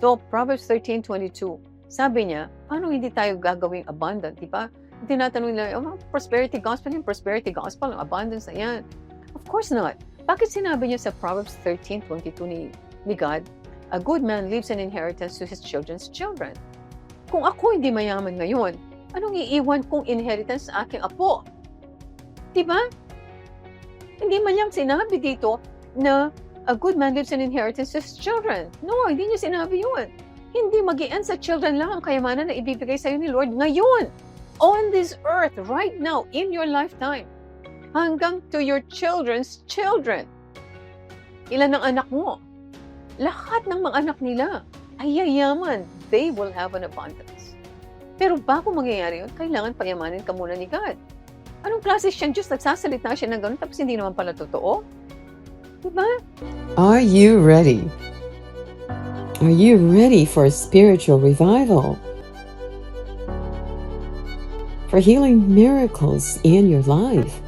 So, Proverbs 13:22, sabi niya, paano hindi tayo gagawing abundant, di ba? Tinatanong nila, prosperity gospel, yung prosperity gospel, ang abundance na yan. Of course not. Bakit sinabi niya sa Proverbs 13:22 ni God, a good man leaves an inheritance to his children's children. Kung ako hindi mayaman ngayon, anong iiwan kong inheritance sa aking apo? Di ba? Hindi man niyang sinabi dito na a good man leaves an inheritance to his children. No, hindi niya sinabi yun. Hindi mag-i-end sa children lang ang kayamanan na ibibigay sa'yo ni Lord ngayon. On this earth, right now, in your lifetime. Hanggang to your children's children. Ilan ang anak mo? Lahat ng mga anak nila ay yayaman. They will have an abundance. Pero bago mangyayari yun, kailangan payamanin ka muna ni God. Anong klase siyang Diyos? Nagsasalita siya ng gano'n tapos hindi naman pala totoo? Diba? Are you ready? Are you ready for a spiritual revival? For healing miracles in your life?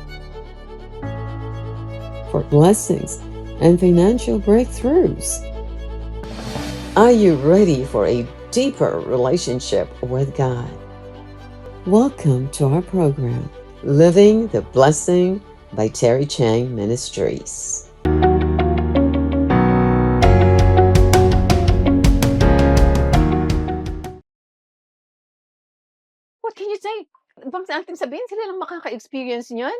For blessings and financial breakthroughs? Are you ready for a deeper relationship with God? Welcome to our program, Living the Blessing by Terry Chang Ministries. What can you say? Bang sa ating sabihin, sila lang makaka-experience niyan?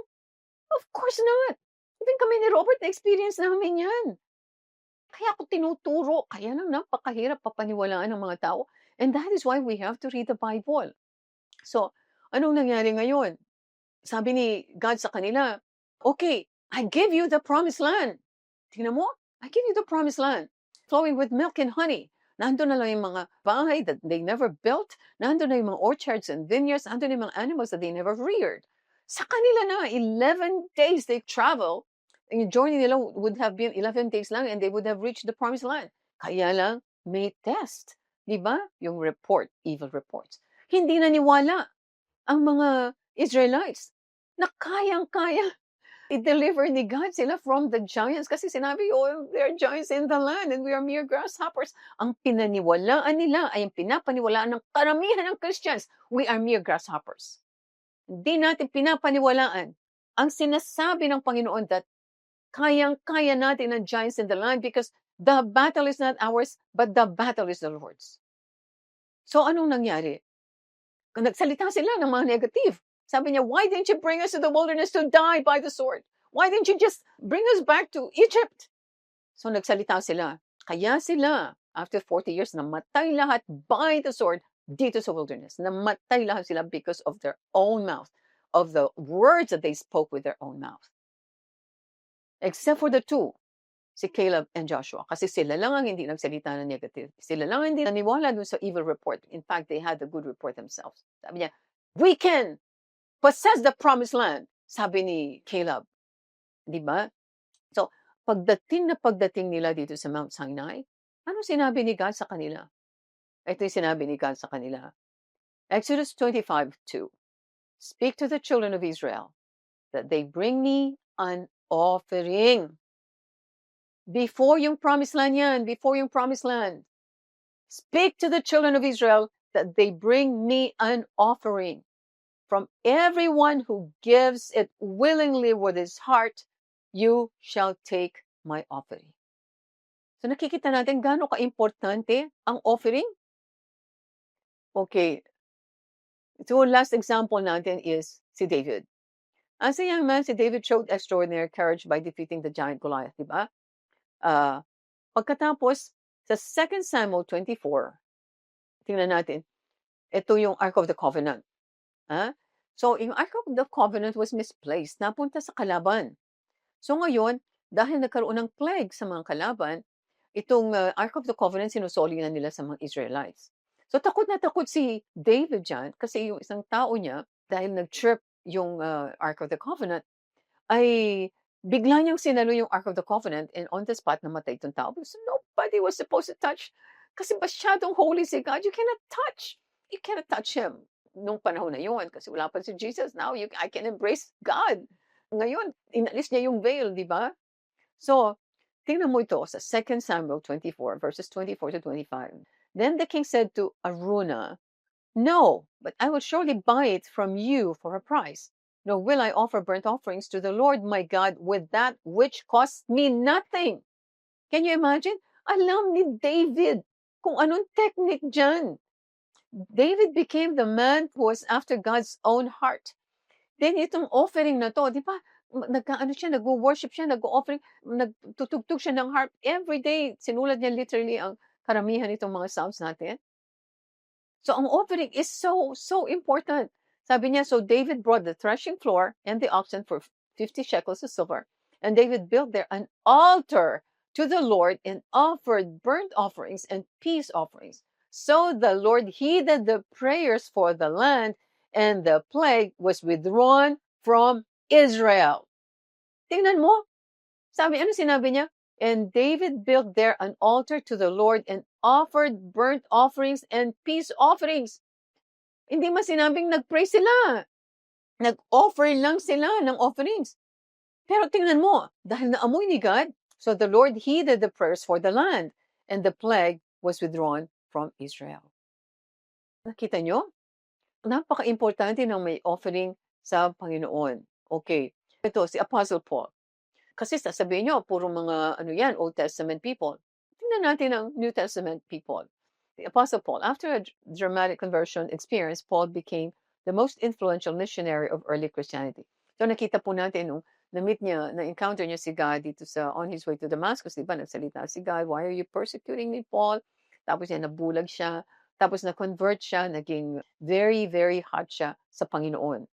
Of course not. Even kami ni Robert, na-experience namin yan. Kaya ako tinuturo. Kaya lang napakahirap papaniwalaan ng mga tao. And that is why we have to read the Bible. So, anong nangyari ngayon? Sabi ni God sa kanila, okay, I give you the promised land. Tingnan mo, I give you the promised land. Flowing with milk and honey. Nandun na lang yung mga bahay that they never built. Nandun na yung mga orchards and vineyards. Nandun na yung mga animals that they never reared. Sa kanila na, 11 days they travel. And yung journey nila would have been 11 days lang and they would have reached the promised land. Kaya lang, may test. Di ba? Yung report, evil reports. Hindi naniwala ang mga Israelites na kayang-kaya i-deliver ni God sila from the giants kasi sinabi, oh, there are giants in the land and we are mere grasshoppers. Ang pinaniwalaan nila ay ang pinapaniwalaan ng karamihan ng Christians. We are mere grasshoppers. Hindi natin pinapaniwalaan ang sinasabi ng Panginoon that kayang-kaya natin ang giants in the land because the battle is not ours, but the battle is the Lord's. So anong nangyari? Nagsalita sila ng mga negative. Sabi niya, why didn't you bring us to the wilderness to die by the sword? Why didn't you just bring us back to Egypt? So nagsalita sila. Kaya sila, after 40 years, namatay lahat by the sword dito sa wilderness. Namatay lahat sila because of their own mouth, of the words that they spoke with their own mouth. Except for the two, si Caleb and Joshua. Kasi sila lang ang hindi nagsalita ng negative. Sila lang hindi naniwala dun sa evil report. In fact, they had the good report themselves. Sabi niya, we can possess the promised land, sabi ni Caleb. Di ba? So, pagdating nila dito sa Mount Sinai, ano sinabi ni God sa kanila? Ito yung sinabi ni God sa kanila. Exodus 25:2. Speak to the children of Israel that they bring me an offering. Before yung promised land yan, before yung promised land. Speak to the children of Israel that they bring me an offering. From everyone who gives it willingly with his heart, you shall take my offering. So nakikita natin gaano ka-importante ang offering. Okay. So last example natin is si David. As a young man, si David showed extraordinary courage by defeating the giant Goliath, di ba? Pagkatapos, sa 2 Samuel 24, tingnan natin, ito yung Ark of the Covenant. So, yung Ark of the Covenant was misplaced, napunta sa kalaban. So ngayon, dahil nagkaroon ng plague sa mga kalaban, itong Ark of the Covenant sinusoli na nila sa mga Israelites. So takot na takot si David dyan kasi yung isang tao niya, dahil nag-chirp yung Ark of the Covenant, ay bigla niyang sinalo yung Ark of the Covenant and on the spot namatay itong tao. So nobody was supposed to touch kasi masyadong holy si God. You cannot touch him nung panahon na yun kasi wala pa si Jesus. Now I can embrace God. Ngayon, inalis niya yung veil, di ba? So, tingnan mo ito sa 2 Samuel 24, verses 24 to 25. Then the king said to Araunah, "No, but I will surely buy it from you for a price. Nor will I offer burnt offerings to the Lord my God with that which costs me nothing." Can you imagine? Alam ni David kung anong technique dyan. David became the man who was after God's own heart. Then itong offering na to, di ba? Nagkaano siya, nagwo-worship siya, nag-offering, nagtutugtog siya ng harp. Every day, sinulat niya literally ang karamihan nitong mga psalms natin. So ang offering is so important. Sabi niya, so David brought the threshing floor and the oxen for 50 shekels of silver. And David built there an altar to the Lord and offered burnt offerings and peace offerings. So the Lord heeded the prayers for the land, and the plague was withdrawn from Israel. Tingnan mo. Ano sinabi niya? And David built there an altar to the Lord and offered burnt offerings and peace offerings. Hindi man sinabing nag-pray sila. Nag-offer lang sila ng offerings. Pero tingnan mo, dahil naamoy ni God, so the Lord heeded the prayers for the land, and the plague was withdrawn from Israel. Nakita nyo? Napaka-importante ng may offering sa Panginoon. Okay. Ito, si Apostle Paul. Kasi sasabihin nyo, puro mga yan, Old Testament people. Tingnan natin ang New Testament people. The Apostle Paul, after a dramatic conversion experience, Paul became the most influential missionary of early Christianity. So nakita po natin nung na-meet niya, na-encounter niya si God dito on his way to Damascus, di ba? Nagsalita si God, "Why are you persecuting me, Paul?" Tapos niya, nabulag siya. Tapos na-convert siya, naging very, very hot siya sa Panginoon.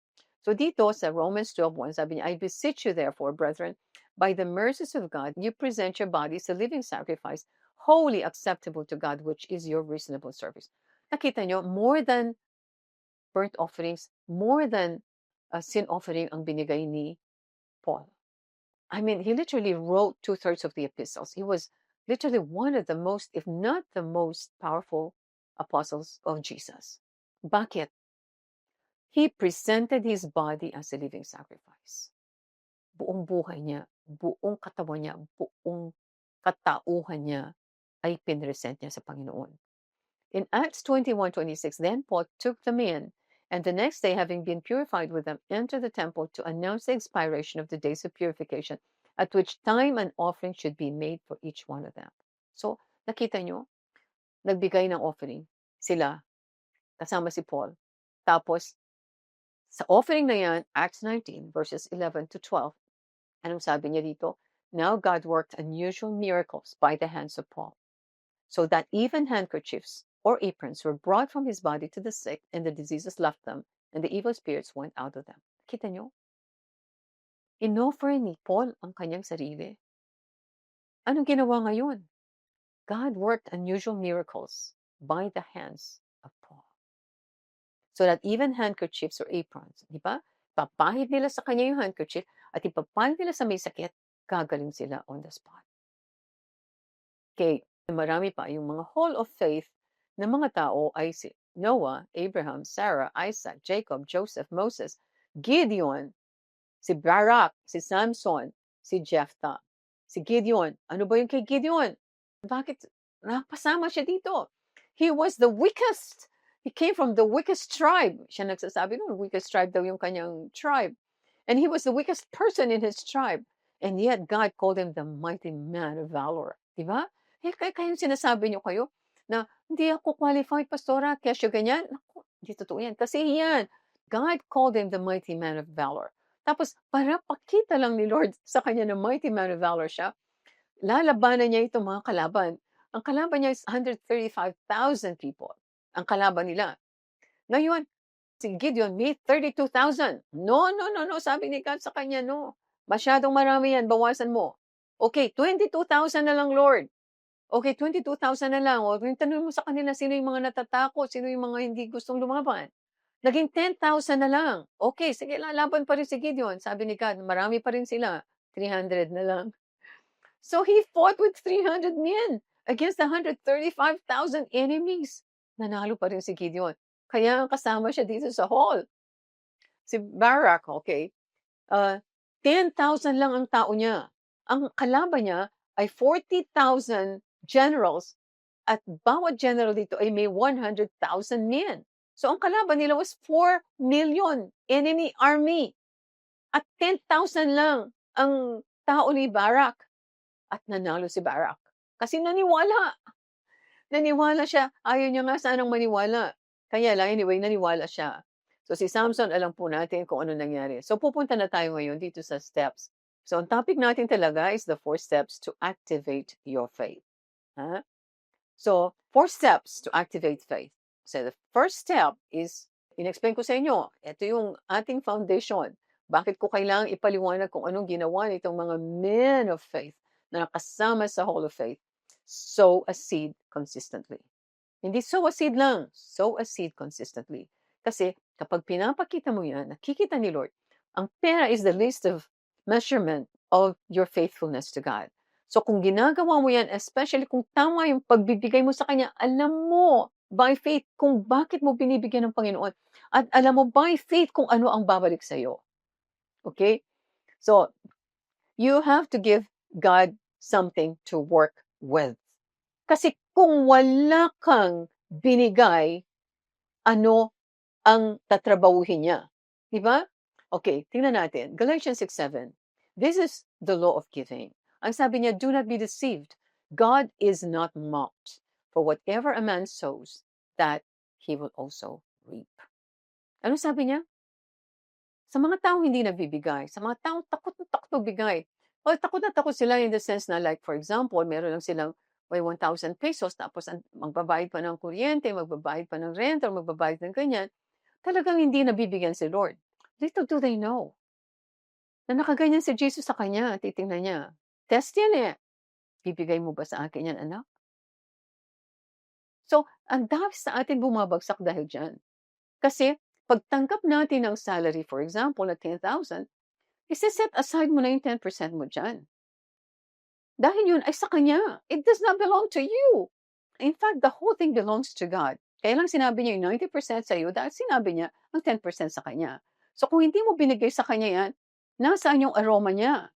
So dito sa Romans 12:1, sabi niya, "I beseech you therefore, brethren, by the mercies of God, you present your bodies a living sacrifice, wholly acceptable to God, which is your reasonable service." Nakita nyo, more than burnt offerings, more than a sin offering ang binigay ni Paul. I mean, he literally wrote 2/3 of the epistles. He was literally one of the most, if not the most powerful apostles of Jesus. Bakit? He presented his body as a living sacrifice. Buong buhay niya, buong katawan niya, buong katauhan niya ay pinresent niya sa Panginoon. In Acts 21:26, then Paul took them in, and the next day, having been purified with them, entered the temple to announce the expiration of the days of purification, at which time an offering should be made for each one of them. So, nakita nyo, nagbigay ng offering sila, kasama si Paul. Tapos, sa offering na yan, Acts 19, verses 11 to 12, anong sabi niya dito? Now God worked unusual miracles by the hands of Paul, so that even handkerchiefs or aprons were brought from his body to the sick, and the diseases left them, and the evil spirits went out of them. Kita nyo? Inoffer ni Paul ang kanyang sarili. Anong ginawa ngayon? God worked unusual miracles by the hands of Paul, so that even handkerchiefs or aprons, di ba? Papahid nila sa kanya yung handkerchief at ipapahid nila sa may sakit, gagaling sila on the spot. Okay, marami pa yung mga hall of faith na mga tao ay si Noah, Abraham, Sarah, Isaac, Jacob, Joseph, Moses, Gideon, si Barak, si Samson, si Jephthah. Si Gideon, ano ba yung kay Gideon? Bakit napasama siya dito? He was the weakest. He came from the weakest tribe. Siya nagsasabi nun, weakest tribe daw yung kanyang tribe. And he was the weakest person in his tribe. And yet God called him the mighty man of valor. Diba? Kaya sinasabi niyo kayo na hindi ako qualified, pastora, kaya siya ganyan. Naku, hindi totoo yan. Kasi yan, God called him the mighty man of valor. Tapos, para pakita lang ni Lord sa kanya na mighty man of valor siya, lalabanan niya itong mga kalaban. Ang kalaban niya is 135,000 people. Ang kalaban nila. Ngayon, si Gideon, may 32,000. No. Sabi ni God sa kanya, no. Masyadong marami yan, bawasan mo. Okay, 22,000 na lang, Lord. Okay, 22,000 na lang. O, tanong mo sa kanila, sino yung mga natatakot, sino yung mga hindi gustong lumaban. Naging 10,000 na lang. Okay, sige, lalaban pa rin si Gideon. Sabi ni God, marami pa rin sila. 300 na lang. So he fought with 300 men against 135,000 enemies. Nanalo pa rin si Gideon. Kaya kasama siya dito sa hall. Si Barak, okay, 10,000 lang ang tao niya. Ang kalaban niya ay 40,000 generals At bawat general dito ay may 100,000 men. So ang kalaban nila was 4 million enemy army. At 10,000 lang ang tao ni Barak. At nanalo si Barak. Kasi naniwala. Naniwala siya. Ayaw niya nga sanang maniwala. Kaya lang, anyway, naniwala siya. So si Samson, alam po natin kung ano nangyari. So pupunta na tayo ngayon dito sa steps. So ang topic natin talaga is the 4 steps to activate your faith. Ha? So 4 steps to activate faith. So the first step is, in-explain ko sa inyo, ito yung ating foundation. Bakit ko kailangang ipaliwanag kung anong ginawa nitong mga men of faith na nakasama sa Hall of Faith? Sow a seed consistently. Hindi sow a seed lang, sow a seed consistently. Kasi kapag pinapakita mo yan, nakikita ni Lord, ang pera is the least of measurement of your faithfulness to God. So kung ginagawa mo yan, especially kung tama yung pagbibigay mo sa Kanya, alam mo by faith kung bakit mo binibigyan ng Panginoon. At alam mo by faith kung ano ang babalik sa iyo. Okay? So, you have to give God something to work with. Kasi kung wala kang binigay, ano ang tatrabahuhin niya? Di ba? Okay, tingnan natin. Galatians 6:7. This is the law of giving. Ang sabi niya, do not be deceived. God is not mocked. For whatever a man sows, that he will also reap. Ano sabi niya? Sa mga taong hindi nagbibigay, sa mga taong takot na takot magbigay. Well, takot na takot sila in the sense na like, for example, meron lang silang may 1,000 pesos, tapos magbabayad pa ng kuryente, magbabayad pa ng rent, or magbabayad ng ganyan. Talagang hindi nabibigyan si Lord. Little do they know na nakaganyan si Jesus sa kanya, titingnan niya. Test yan eh. Bibigay mo ba sa akin yan, anak? So, ang dami sa atin bumabagsak dahil dyan. Kasi, pagtanggap natin ng salary, for example, na 10,000, isi-set aside mo na yung 10% mo dyan. Dahil yun ay sa Kanya. It does not belong to you. In fact, the whole thing belongs to God. Kaya lang sinabi niya yung 90% sa iyo dahil sinabi niya ang 10% sa Kanya. So kung hindi mo binigay sa Kanya yan, nasaan yung aroma niya?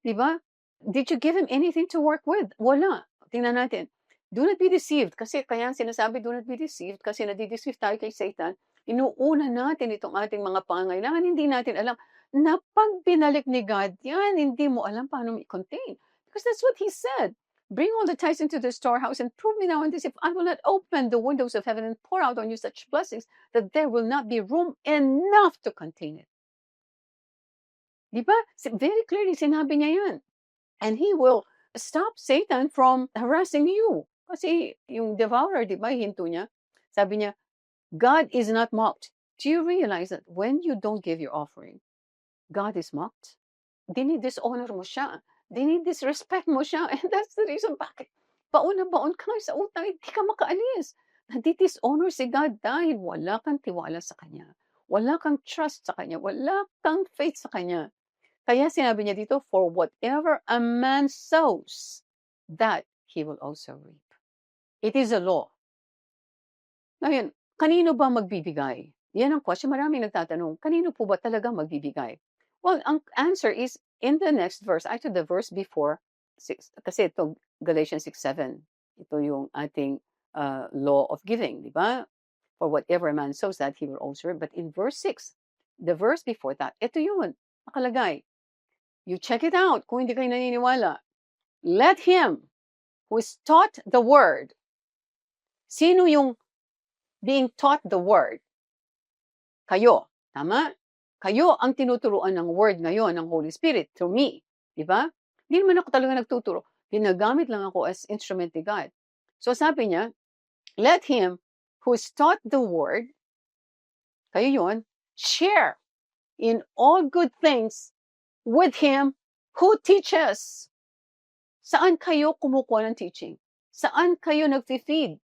Di ba? Did you give Him anything to work with? Wala. Tingnan natin. Do not be deceived. Kasi kaya sinasabi, do not be deceived. Kasi nadideceive tayo kay Satan. Inuuna natin itong ating mga pangangailangan. Hindi natin alam na pag binalik ni God yan, hindi mo alam paano i-contain. Because that's what He said. Bring all the tithes into the storehouse and prove me now and this if I will not open the windows of heaven and pour out on you such blessings that there will not be room enough to contain it. Di ba? Very clearly, sinabi niya yan. And He will stop Satan from harassing you. Kasi yung devourer, di ba, hinto niya? Sabi niya, God is not mocked. Do you realize that when you don't give your offering, God is mocked? Dinidishonor mo siya. Dinidisrespect mo siya. And that's the reason bakit baon ka sa utang, hindi ka makaalis. Nadidishonor si God dahil wala kang tiwala sa Kanya. Wala kang trust sa Kanya. Wala kang faith sa Kanya. Kaya sinabi niya dito, for whatever a man sows, that he will also reap. It is a law. Ngayon, kanino ba magbibigay? Yan ang question. Maraming nagtatanong, kanino po ba talaga magbibigay? Well, ang answer is in the next verse. Actually, the verse before, kasi ito, Galatians 6:7. Ito yung ating law of giving, di ba? For whatever a man sows, that he will also reap. But in verse 6, the verse before that, ito yun, nakalagay. You check it out kung hindi kayo naniniwala. Let him who is taught the word. Sino yung being taught the word? Kayo. Tama? Kayo ang tinuturuan ng word ngayon ng Holy Spirit through me. Di ba? Hindi naman ako talaga nagtuturo. Ginagamit lang ako as instrument ni God. So sabi niya, let him who is taught the word, kayo yun, share in all good things with him who teaches. Saan kayo kumukuha ng teaching? Saan kayo nag-feed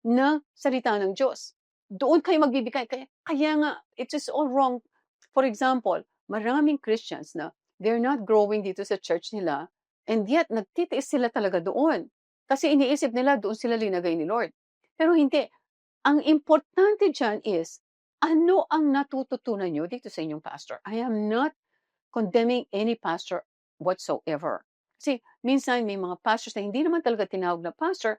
ng salita ng Diyos? Doon kayo magbibigay. Kaya nga, it is all wrong. For example, maraming Christians na they're not growing dito sa church nila and yet nagtitiis sila talaga doon. Kasi iniisip nila doon sila linagay ni Lord. Pero hindi. Ang importante dyan is, ano ang natututunan nyo dito sa inyong pastor? I am not condemning any pastor whatsoever. Kasi minsan may mga pastors na hindi naman talaga tinawag na pastor,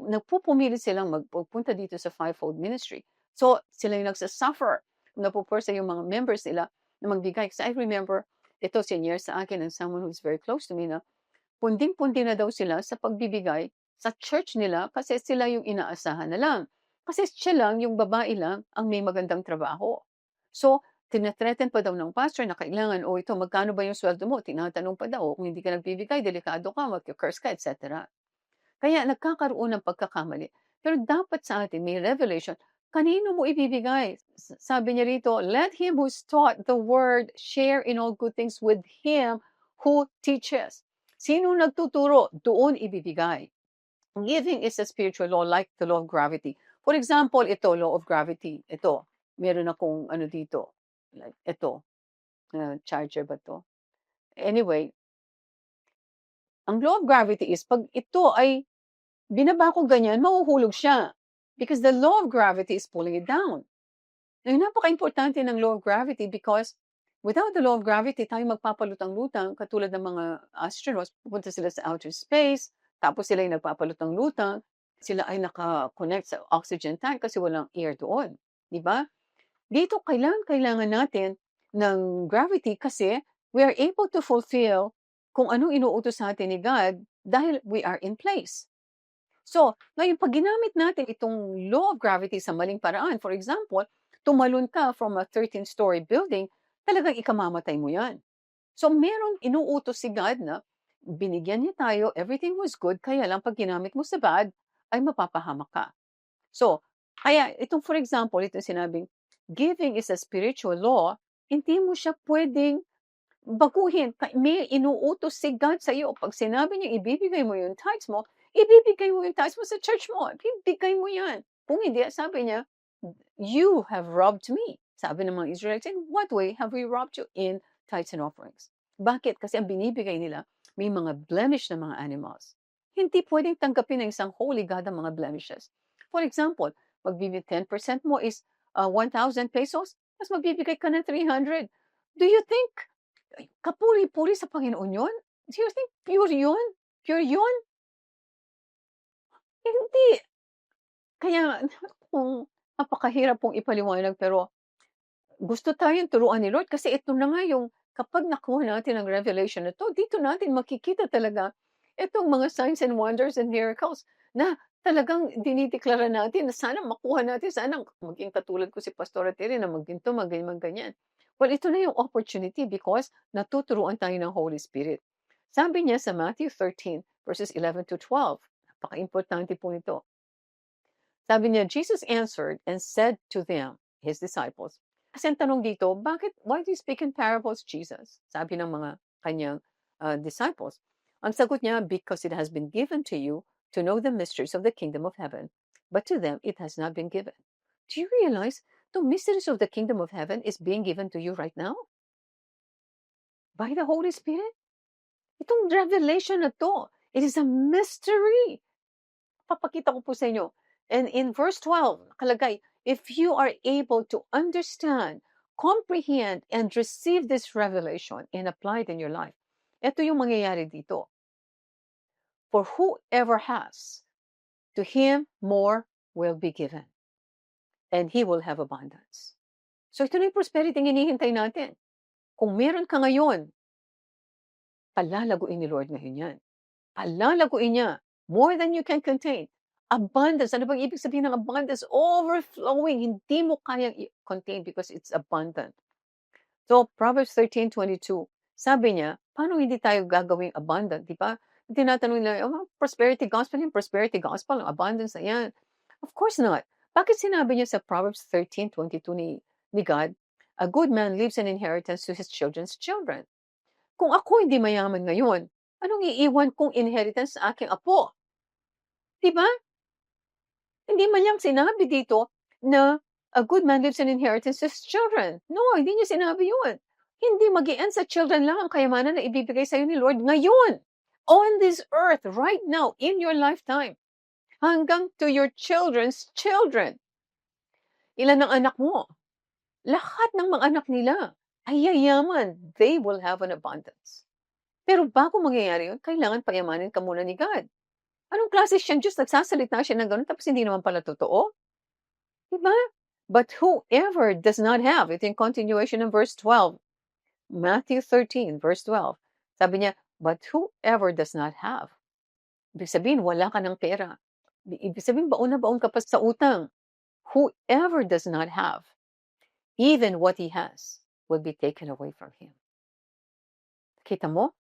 nagpupumilit silang magpupunta dito sa fivefold ministry. So, sila yung nagsa-suffer. Napupuwersa yung mga members nila na magbigay. Kasi I remember, ito senior sa akin and someone who's very close to me na punding-pundi na daw sila sa pagbibigay sa church nila kasi sila yung inaasahan na lang. Kasi siya lang, yung babae lang, ang may magandang trabaho. So, tina-threaten pa daw ng pastor na kailangan, o ito, magkano ba yung sweldo mo? Tinatanong pa daw, kung hindi ka nagbibigay, delikado ka, magka-curse ka, etc. Kaya nagkakaroon ng pagkakamali. Pero dapat sa atin may revelation, kanino mo ibibigay? Sabi niya rito, let him who's taught the word share in all good things with him who teaches. Sino nagtuturo? Doon ibibigay. Giving is a spiritual law like the law of gravity. For example, ito, law of gravity. Ito, meron akong ano dito. Like, ito. Charger ba to? Anyway, ang law of gravity is, pag ito ay binaba ko ganyan, mahuhulog siya. Because the law of gravity is pulling it down. Ngayon, napaka-importante ng law of gravity because without the law of gravity, tayo magpapalutang-lutang katulad ng mga astronauts, pupunta sila sa outer space, tapos sila ay nagpapalutang-lutang, sila ay naka-connect sa oxygen tank kasi walang air doon. Di ba? Dito, kailangan natin ng gravity kasi we are able to fulfill kung anong inuutos sa atin ni God dahil we are in place. So, ngayon pag ginamit natin itong law of gravity sa maling paraan, for example, tumalon ka from a 13-story building, talagang ikamamatay mo yan. So, meron inuutos si God na binigyan niya tayo, everything was good, kaya lang pag ginamit mo sa bad, ay mapapahamak ka. So, kaya itong for example, itong sinabing, giving is a spiritual law, hindi mo siya pwedeng baguhin. May inuutos si God sa iyo. Pag sinabi niya, ibibigay mo yung tithes mo, ibibigay mo yung tithes mo sa church mo. Ibibigay mo yan. Kung hindi, sabi niya, you have robbed me. Sabi ng mga Israelites, in what way have we robbed you? In tithes and offerings. Bakit? Kasi ang binibigay nila, may mga blemish na mga animals. Hindi pwedeng tanggapin ng isang holy God ang mga blemishes. For example, magbibigay 10% mo is 1,000 pesos, mas magbibigay ka ng 300. Do you think kapuri-puri sa Panginoon yun? Do you think pure yun? Pure yun? Hindi. Kaya kung napakahirap pong ipaliwanag pero gusto tayong turuan ni Lord kasi ito na nga yung kapag nakuha natin ang revelation na to, dito natin makikita talaga itong mga signs and wonders and miracles na talagang dinideklara natin na sana makuha natin, sana maging katulad ko si Pastora Terry na maging to, maging ganyan. Well, ito na yung opportunity because natuturuan tayo ng Holy Spirit. Sabi niya sa Matthew 13, verses 11 to 12, napaka-importante po nito. Sabi niya, Jesus answered and said to them, his disciples, kasi ang tanong dito, why do you speak in parables, Jesus? Sabi ng mga kanyang disciples. Ang sagot niya, because it has been given to you to know the mysteries of the kingdom of heaven, but to them it has not been given. Do you realize the mysteries of the kingdom of heaven is being given to you right now? By the Holy Spirit? Itong revelation na to, it is a mystery. Papakita ko po sa inyo. And in verse 12, nakalagay, if you are able to understand, comprehend, and receive this revelation and apply it in your life, ito yung mangyayari dito. For whoever has, to him more will be given. And he will have abundance. So ito na yung prosperity ang hinihintay natin. Kung meron ka ngayon, palalaguin ni Lord ngayon yan. Palalaguin niya more than you can contain. Abundance. Ano bang ibig sabihin ng abundance? Overflowing. Hindi mo kayang contain because it's abundant. So, Proverbs 13:22, sabi niya, paano hindi tayo gagawing abundant? Di ba? Tinatanong nila, prosperity gospel yan, prosperity gospel, abundance na yan. Of course not. Bakit sinabi niya sa Proverbs 13:22 ni God, a good man leaves an inheritance to his children's children. Kung ako hindi mayaman ngayon, anong iiwan kong inheritance sa aking apo? Di ba? Hindi man lang sinabi dito na a good man leaves an inheritance to his children. No, hindi niya sinabi yun. Hindi mag-i-end sa children lang ang kayamanan na ibibigay sa'yo ni Lord ngayon. On this earth, right now, in your lifetime. Hanggang to your children's children. Ilan ang anak mo? Lahat ng mga anak nila ay yayaman. They will have an abundance. Pero bago mangyayari yun, kailangan payamanin ka muna ni God. Anong klase siyang Diyos? Nagsasalita siya ng gano'n tapos hindi naman pala totoo? Diba? But whoever does not have, ito yung continuation ng verse 12. Matthew 13, verse 12. Sabi niya, but whoever does not have. Ibig sabihin, wala ka ng pera. Ibig sabihin, baon na baon ka pa sa utang. Whoever does not have, even what he has, will be taken away from him. Kita mo?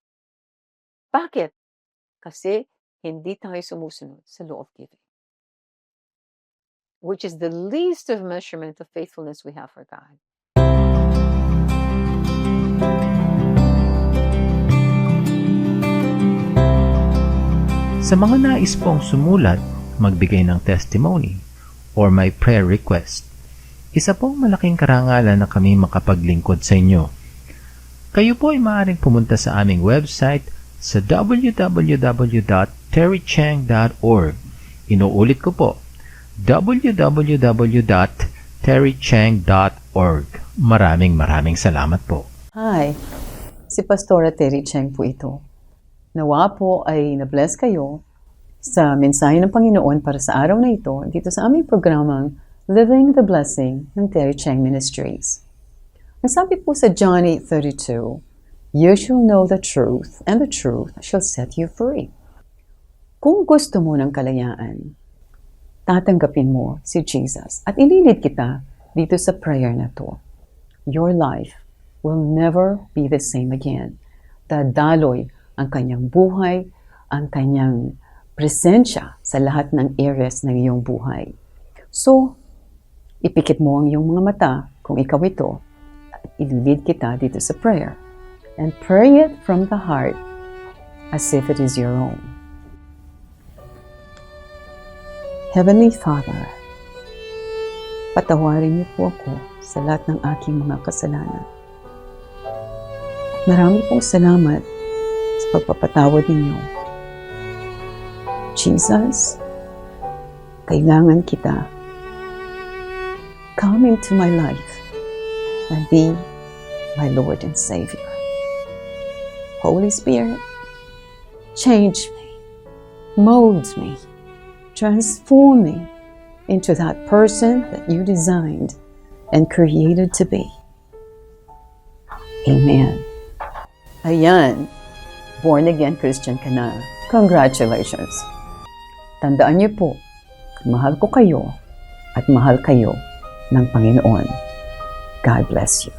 Bakit? Kasi hindi tayo sumusunod sa law of giving, which is the least of measurement of faithfulness we have for God. Sa mga nais pong sumulat, magbigay ng testimony, or may prayer request, isa pong malaking karangalan na kami makapaglingkod sa inyo. Kayo po ay maaaring pumunta sa aming website sa www.terrychang.org. Inuulit ko po, www.terrychang.org. Maraming salamat po. Hi, si Pastora Terry Chang po ito. Nawa po ay na-bless kayo sa mensahe ng Panginoon para sa araw na ito dito sa aming programang Living the Blessing ng Terry Chang Ministries. Ang sabi po sa John 8:32, you shall know the truth and the truth shall set you free. Kung gusto mo ng kalayaan, tatanggapin mo si Jesus at ililid kita dito sa prayer na to. Your life will never be the same again. Dadaloy ang kanyang buhay, ang kanyang presensya sa lahat ng areas ng iyong buhay. So, ipikit mo ang iyong mga mata kung ikaw ito at ililid kita dito sa prayer. And pray it from the heart as if it is your own. Heavenly Father, patawarin niyo po ako sa lahat ng aking mga kasalanan. Marami pong salamat sa pagpapatawad ninyo. Jesus, kailangan kita. Come into my life and be my Lord and Savior. Holy Spirit, change me, mold me, transform me into that person that you designed and created to be. Amen. Ayan, born again Christian ka na. Congratulations. Tandaan niyo po, mahal ko kayo at mahal kayo ng Panginoon. God bless you.